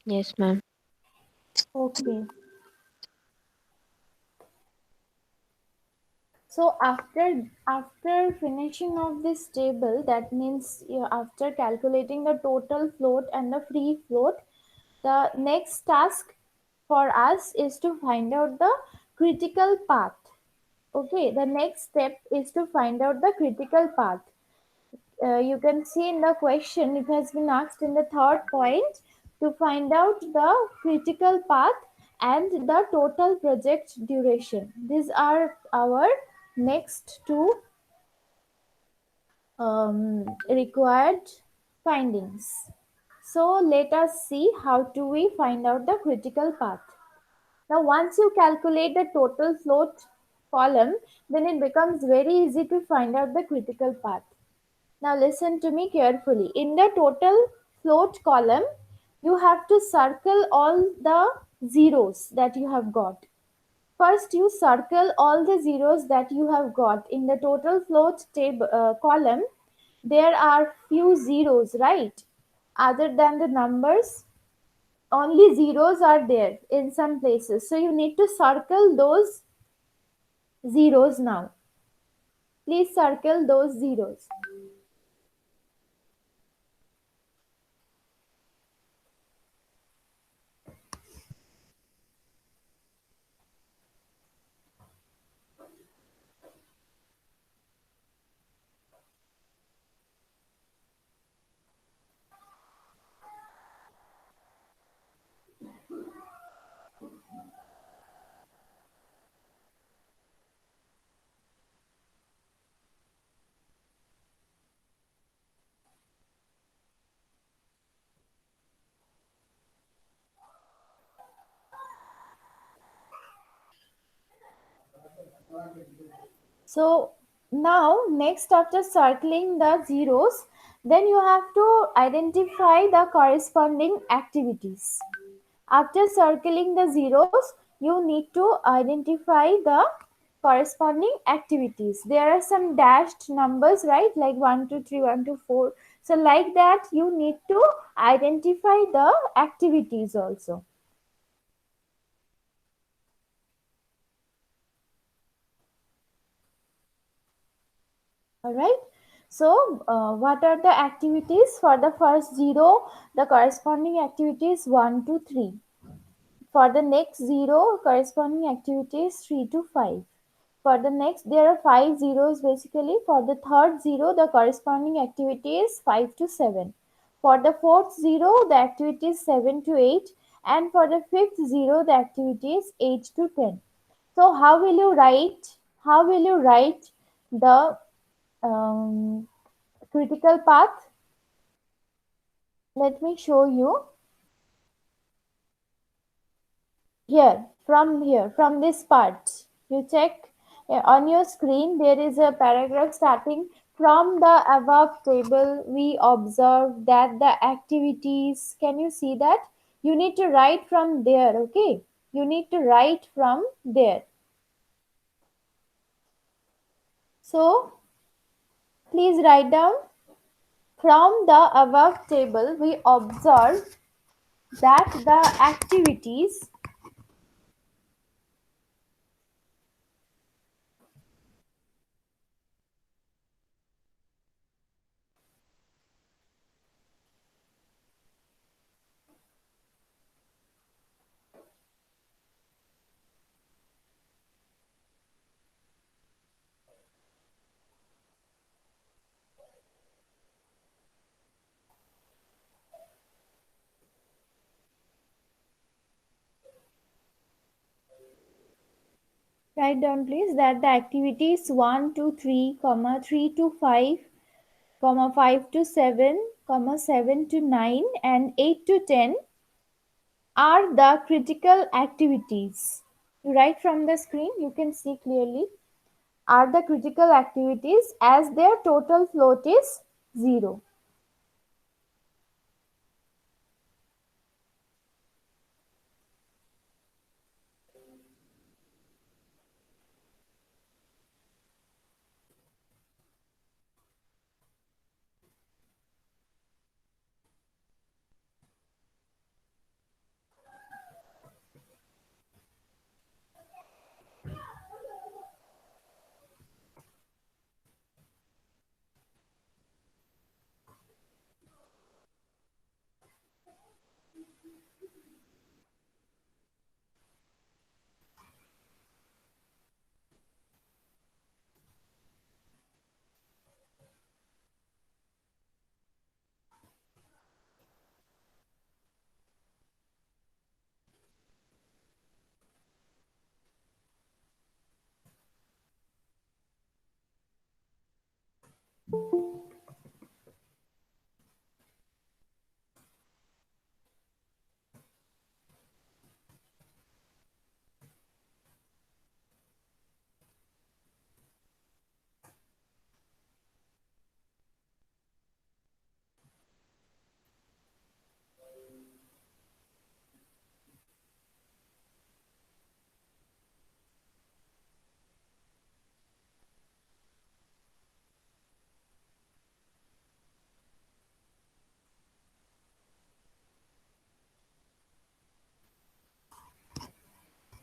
Yes, ma'am. Okay. So after finishing of this table, that means after calculating the total float and the free float, the next task for us is to find out the critical path. Okay, the next step is to find out the critical path. You can see in the question it has been asked in the third point to find out the critical path and the total project duration. These are our next two required findings. So let us see how do we find out the critical path. Now once you calculate the total float column, then it becomes very easy to find out the critical path. Now listen to me carefully. In the total float column, you have to circle all the zeros that you have got. First, you circle all the zeros that you have got. In the total float table column, there are few zeros, right? Other than the numbers, only zeros are there in some places. So you need to circle those zeros now. Please circle those zeros. So now next after circling the zeros, then you have to identify the corresponding activities. After circling the zeros, you need to identify the corresponding activities. There are some dashed numbers, right? Like 1, 2, 3, 1, 2, 4. So like that, you need to identify the activities also. All right. So, what are the activities for the first zero? The corresponding activities 1 to 3. For the next zero, corresponding activities 3 to 5. For the next, there are five zeros basically. For the third zero, the corresponding activity is 5 to 7. For the fourth zero, the activity is 7 to 8. And for the fifth zero, the activity is 8 to 10. So, how will you write the um, critical path? Let me show you from this part. You check on your screen, there is a paragraph starting from the above table. We observe that the activities, can you see that? You need to write from there, okay? You need to write from there. So, please write down from the above table. We observe that the activities. Write down please that the activities 1 to 3, comma 3 to 5, comma 5 to 7, comma 7 to 9 and 8 to 10 are the critical activities. You write from the screen, you can see clearly are the critical activities as their total float is 0.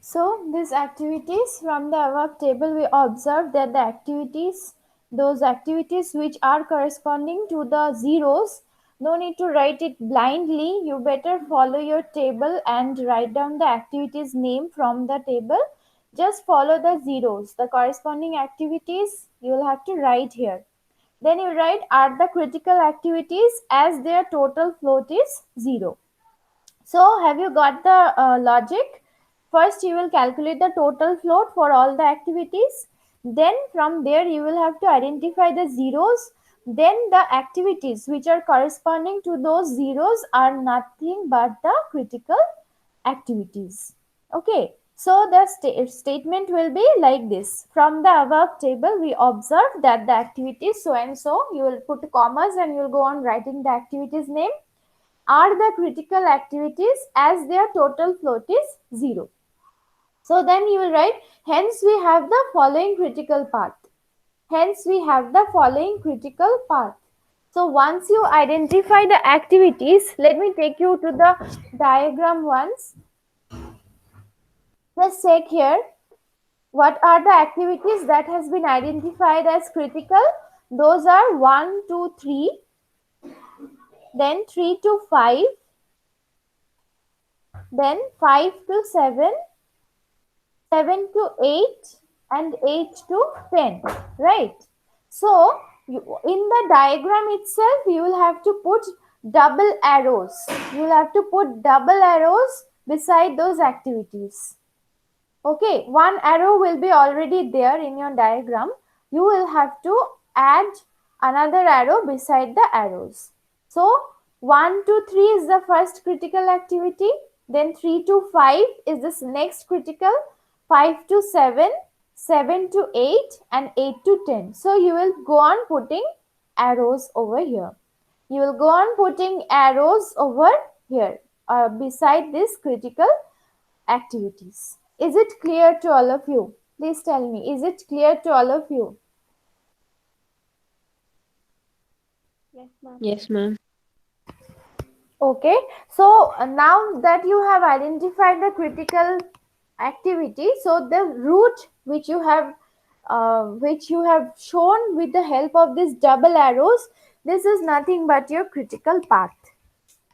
So these activities from the above table, we observe that the activities, those activities which are corresponding to the zeros, no need to write it blindly. You better follow your table and write down the activities name from the table. Just follow the zeros. The corresponding activities you will have to write here. Then you write are the critical activities as their total float is 0. So, have you got the logic? First, you will calculate the total float for all the activities. Then, from there, you will have to identify the zeros. Then, the activities which are corresponding to those zeros are nothing but the critical activities. Okay, so the statement will be like this. From the above table, we observe that the activities so and so, you will put commas and you will go on writing the activities name are the critical activities as their total float is 0. So then you will write, hence we have the following critical path. Hence we have the following critical path. So once you identify the activities, let me take you to the diagram once. Let's check here. What are the activities that has been identified as critical? Those are 1 to 3, then 3 to 5, then 5 to 7, 7 to 8 and 8 to 10, right? So in the diagram itself you will have to put double arrows. You will have to put double arrows beside those activities. Okay, one arrow will be already there in your diagram. You will have to add another arrow beside the arrows. So 1 to 3 is the first critical activity. Then 3 to 5 is this next critical. 5 to 7, 7 to 8 and 8 to 10. So you will go on putting arrows over here. You will go on putting arrows over here beside these critical activities. Is it clear to all of you? Please tell me, is it clear to all of you? Yes, ma'am. Yes, ma'am. Okay, so now that you have identified the critical activity, so the route which you have shown with the help of these double arrows, this is nothing but your critical path.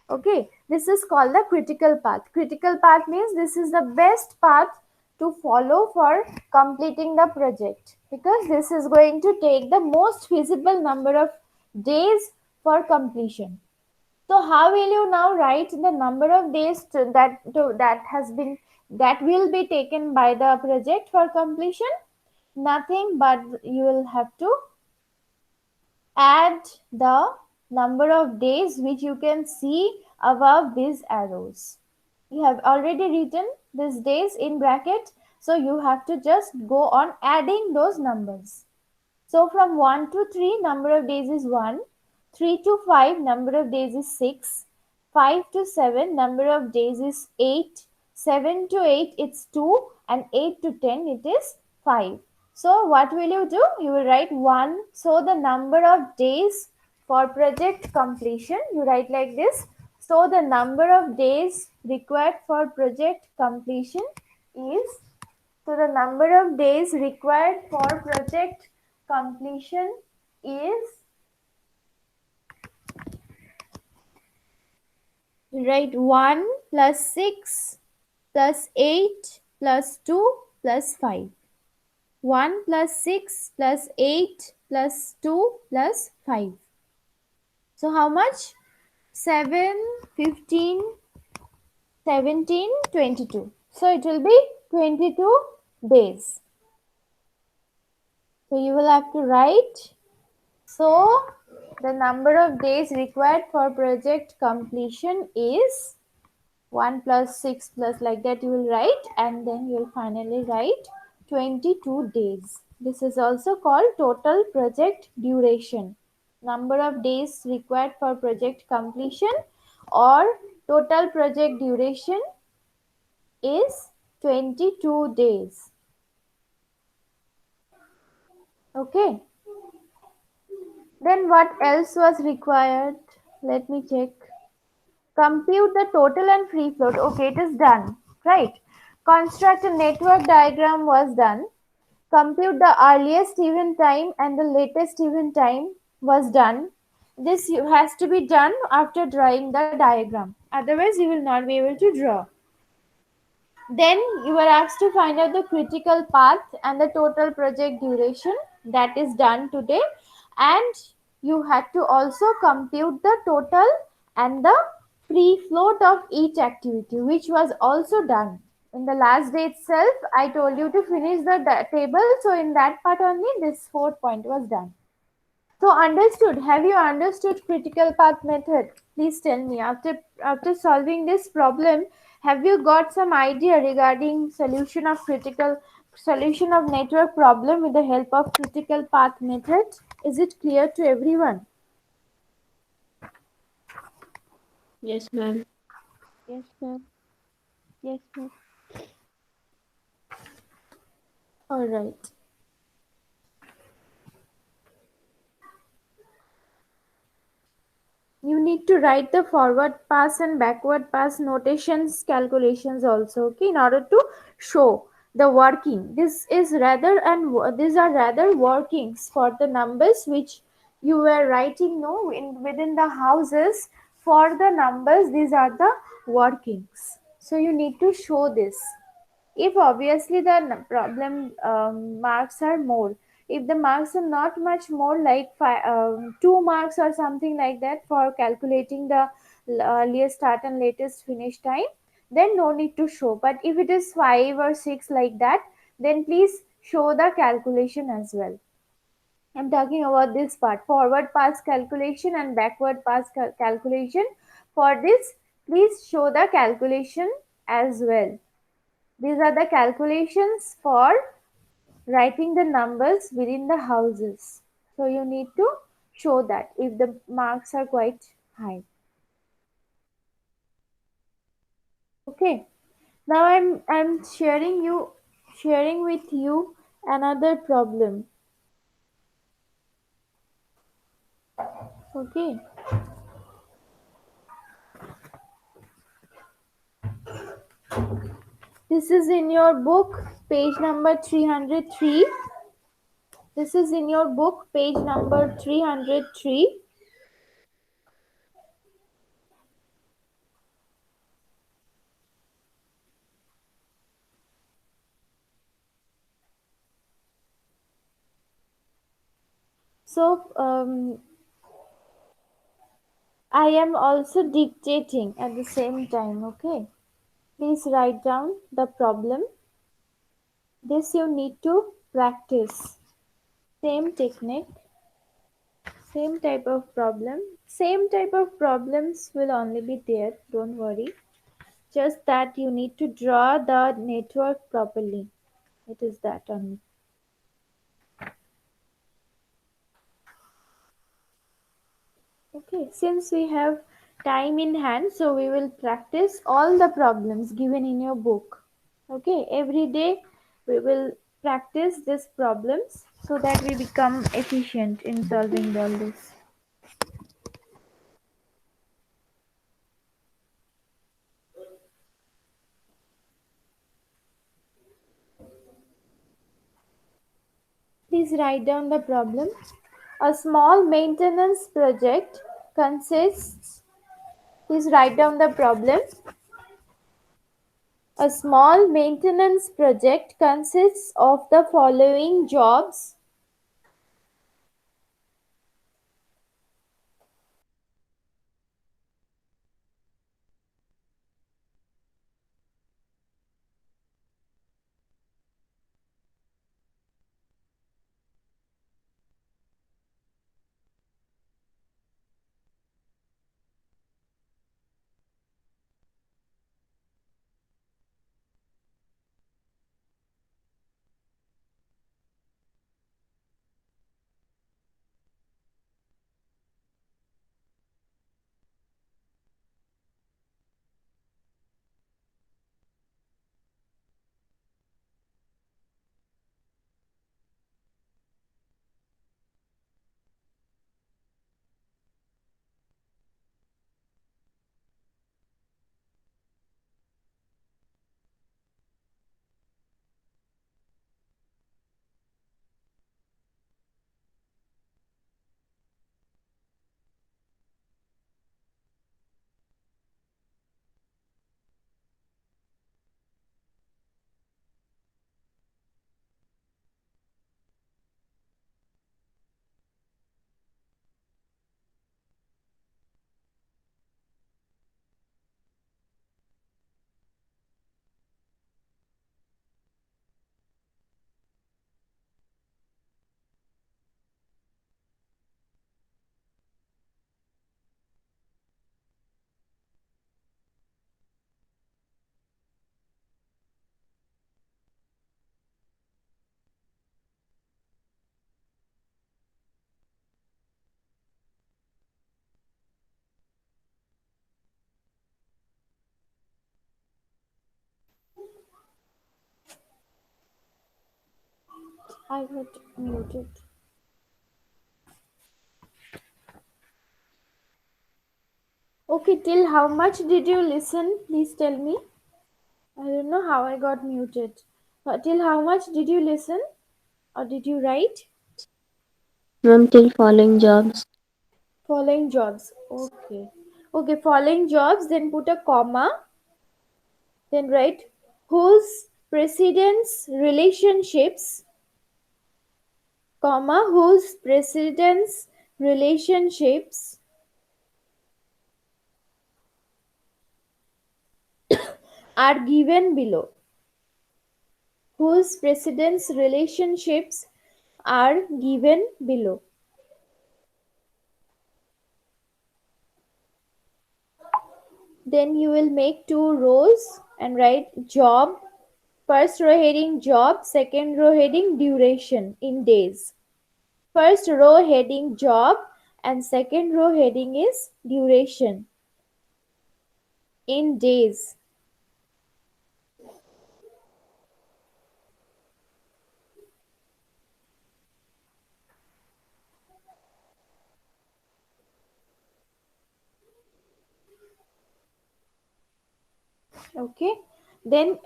Okay, this is called the critical path. Critical path means this is the best path to follow for completing the project, because this is going to take the most feasible number of days for completion. So how will you now write the number of days that will be taken by the project for completion? Nothing but you will have to add the number of days which you can see above these arrows. You have already written these days in bracket, so you have to just go on adding those numbers. So from 1 to 3, number of days is 1. 3 to 5, number of days is 6. 5 to 7, number of days is 8. 7 to 8, it's 2. And 8 to 10, it is 5. So what will you do? You will write 1. So the number of days for project completion, you write like this. So the number of days required for project completion is, so the number of days required for project completion is, write 1 plus 6 plus 8 plus 2 plus 5. 1 plus 6 plus 8 plus 2 plus 5. So how much? 7, 15, 17, 22. So it will be 22 days. So you will have to write So the number of days required for project completion is 1 plus 6 plus like that you will write, and then you will finally write 22 days. This is also called total project duration. Number of days required for project completion or total project duration is 22 days. Okay. Then what else was required? Let me check. Compute the total and free float. Okay, it is done. Right. Construct a network diagram was done. Compute the earliest event time and the latest event time was done. This has to be done after drawing the diagram. Otherwise, you will not be able to draw. Then you are asked to find out the critical path and the total project duration. That is done today. And you had to also compute the total and the free float of each activity, which was also done. In the last day itself, I told you to finish the table. So in that part only, this fourth point was done. So understood. Have you understood critical path method? Please tell me. After solving this problem, have you got some idea regarding solution of network problem with the help of critical path method? Is it clear to everyone? Yes, ma'am. Yes, ma'am. Yes, ma'am. All right. You need to write the forward pass and backward pass notations calculations also, okay, in order to show the working. These are rather workings for the numbers which you were writing no within the houses. For the numbers, these are the workings, so you need to show this. If obviously the problem marks are more, if the marks are not much more like 2 marks or something like that for calculating the earliest start and latest finish time, then no need to show. But if it is 5 or 6 like that, then please show the calculation as well. I'm talking about this part, forward pass calculation and backward pass calculation. For this, please show the calculation as well. These are the calculations for writing the numbers within the houses. So you need to show that if the marks are quite high. Okay. Now I'm sharing with you another problem. Okay. This is in your book, page number 303. This is in your book, page number 303. So I am also dictating at the same time, okay? Please write down the problem. This you need to practice. Same technique, same type of problem. Same type of problems will only be there, don't worry. Just that you need to draw the network properly. It is that only. Okay, since we have time in hand, so we will practice all the problems given in your book. Okay, every day we will practice these problems so that we become efficient in solving all this. Please write down the problem. A small maintenance project consists, please write down the problem. A small maintenance project consists of the following jobs. I got muted. Okay, till how much did you listen? Please tell me. I don't know how I got muted. But till how much did you listen? Or did you write? Ma'am, till following jobs. Following jobs. Okay. Okay, following jobs, then put a comma. Then write whose precedence relationships, comma, whose precedence relationships are given below. Whose precedence relationships are given below. Then you will make two rows and write job. First row heading job, second row heading duration in days. First row heading job and second row heading is duration in days. Okay, then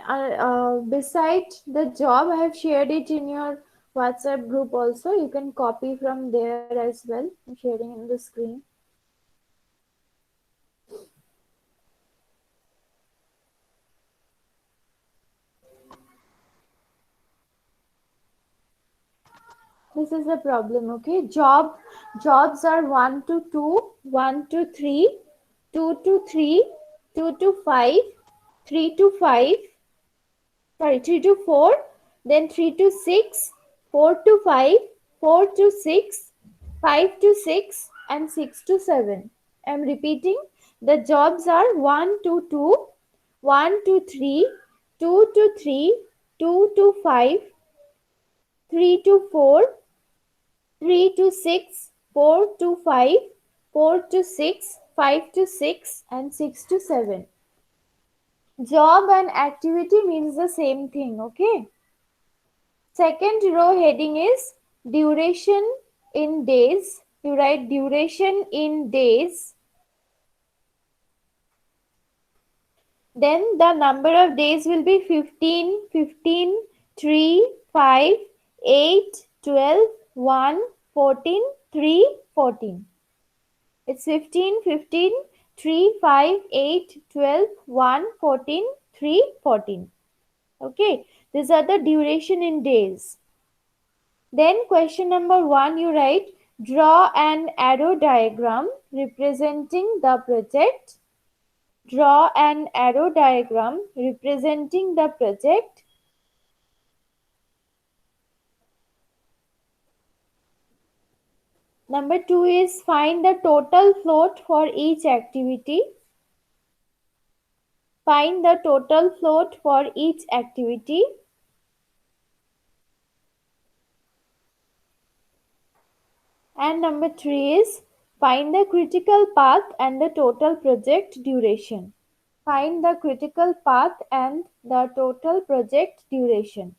beside the job I have shared it in your WhatsApp group also. You can copy from there as well. I'm sharing in the screen. This is the problem. Okay, jobs are 1 to 2, 1 to 3, 2 to 3, 2 to 5, 3 to 5, sorry, 3 to 4, then 3 to 6, 4 to 5, 4 to 6, 5 to 6, and 6 to 7. I am repeating, the jobs are 1 to 2, 1 to 3, 2 to 3, 2 to 5, 3 to 4, 3 to 6, 4 to 5, 4 to 6, 5 to 6, and 6 to 7. Job and activity means the same thing, okay? Second row heading is duration in days. You write duration in days. Then the number of days will be 15, 15, 3, 5, 8, 12, 1, 14, 3, 14. It's 15, 15, 3, 5, 8, 12, 1, 14, 3, 14. Okay, these are the duration in days. Then question number 1, you write draw an arrow diagram representing the project. Draw an arrow diagram representing the project. Number 2 is find the total float for each activity. Find the total float for each activity. And number 3 is find the critical path and the total project duration. Find the critical path and the total project duration.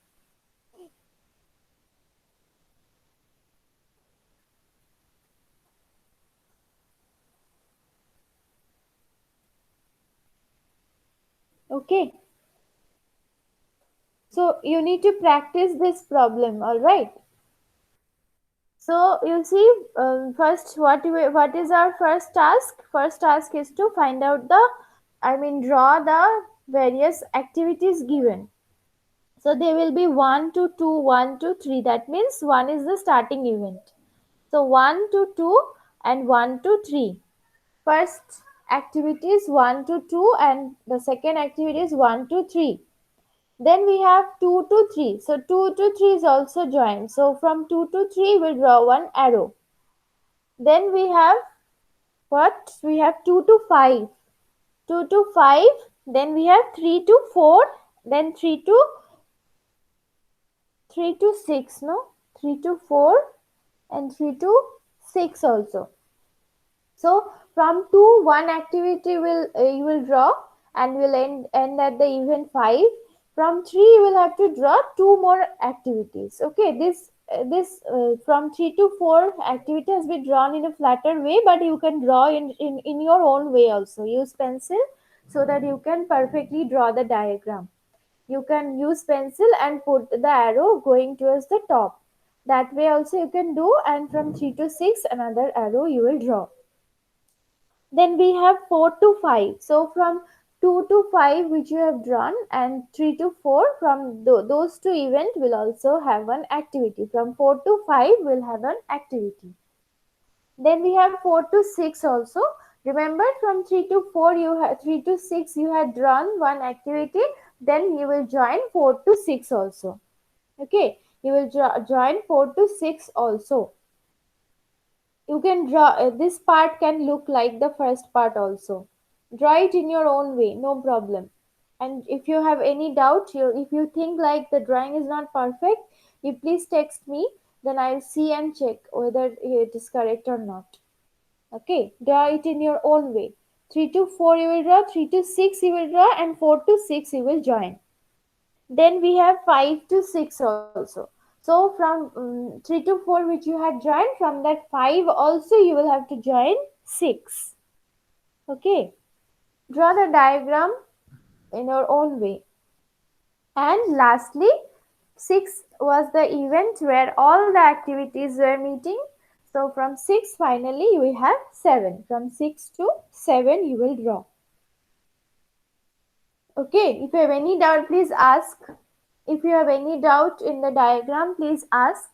Okay. So you need to practice this problem, all right? So you see, first what is our first task? First task is to find out draw the various activities given. So they will be 1 to 2, 1 to 3. That means 1 is the starting event. So 1 to 2 and 1 to 3. First activity is 1 to 2 and the second activity is 1 to 3. Then we have 2 to 3. So 2 to 3 is also joined. So from 2 to 3 we'll draw one arrow. Then we have what? We have 2 to 5. 2 to 5. Then we have 3 to 4. Then 3 to 6. No? 3 to 4 and 3 to 6 also. So from 2, one activity will you will draw and will end at the event 5. From 3 you will have to draw two more activities. Okay, this from 3 to 4 activity has been drawn in a flatter way, but you can draw in your own way also. Use pencil so that you can perfectly draw the diagram. You can use pencil and put the arrow going towards the top. That way also you can do, and from 3 to 6 another arrow you will draw. Then we have 4 to 5. So from 2 to 5 which you have drawn, and 3 to 4, from those two events will also have an activity. From 4 to 5 will have an activity. Then we have 4 to 6 also. Remember, from 3 to 4 you had 3 to 6 you had drawn one activity. Then you will join 4 to 6 also. Okay, you will join 4 to 6 also. You can draw, this part can look like the first part also. Draw it in your own way, no problem. And if you have any doubt, if you think like the drawing is not perfect, you please text me, then I'll see and check whether it is correct or not. Okay, draw it in your own way. 3 to 4 you will draw, 3 to 6 you will draw, and 4 to 6 you will join. Then we have 5 to 6 also. So from 3 to 4 which you had joined, from that 5 also you will have to join 6. Okay. Draw the diagram in your own way. And lastly, 6 was the event where all the activities were meeting. So from 6 finally we have 7. From 6 to 7 you will draw. Okay. If you have any doubt, please ask. If you have any doubt in the diagram, please ask.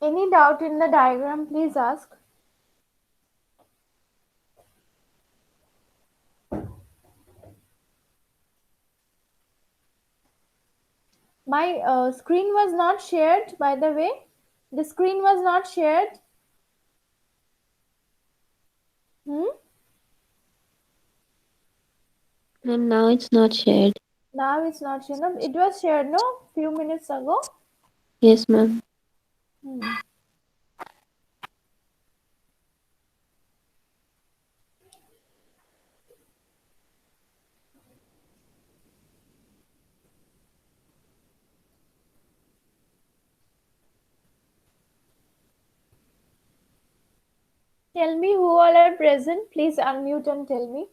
Any doubt in the diagram, please ask. My screen was not shared, by the way. The screen was not shared. Hmm? And now it's not shared. Now it's not shared. No, it was shared, no? Few minutes ago. Yes, ma'am. Hmm. Tell me who all are present. Please unmute and tell me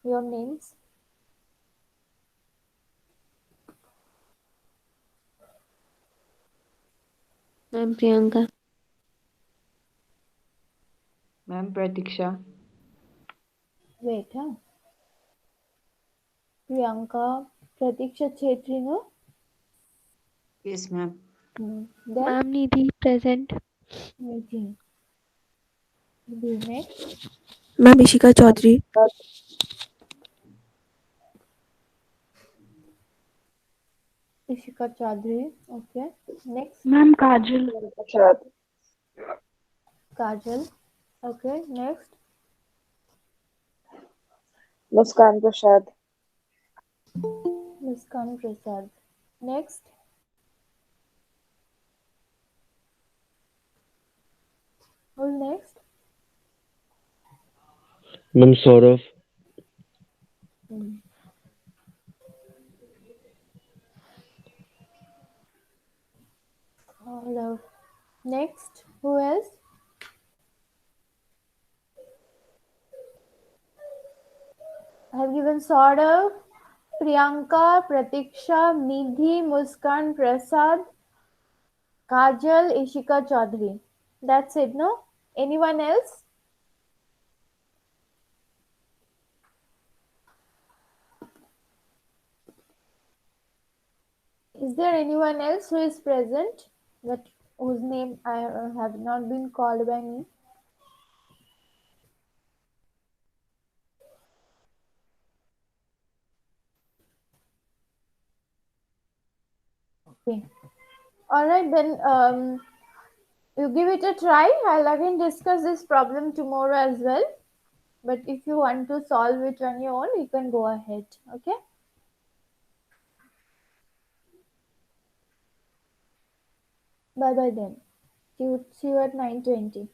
your names. I'm Priyanka. Ma'am Pratiksha. Wait, huh? Priyanka, Pratiksha Chetri, no? Yes, ma'am. Then Ma'am Nidhi present. Nidhi. Nidhi next. Ma'am Ishika Chaudhary. Ishika Chaudhary. Okay. Next, Ma'am Kajal. Prashad. Kajal. Okay. Next, Muskan Prashad. Muskan Prasad. Next, who's next? Ma'am Saurav. Hello. Next, who else? I have given Saurav, Priyanka, Pratiksha, Nidhi, Muskan, Prasad. Kajal Ishika Chaudhary. That's it, no? Anyone else? Is there anyone else who is present but whose name I have not been called by me? Okay. All right, then you give it a try. I'll again discuss this problem tomorrow as well. But if you want to solve it on your own, you can go ahead. Okay. Bye bye then. See you at 9:20.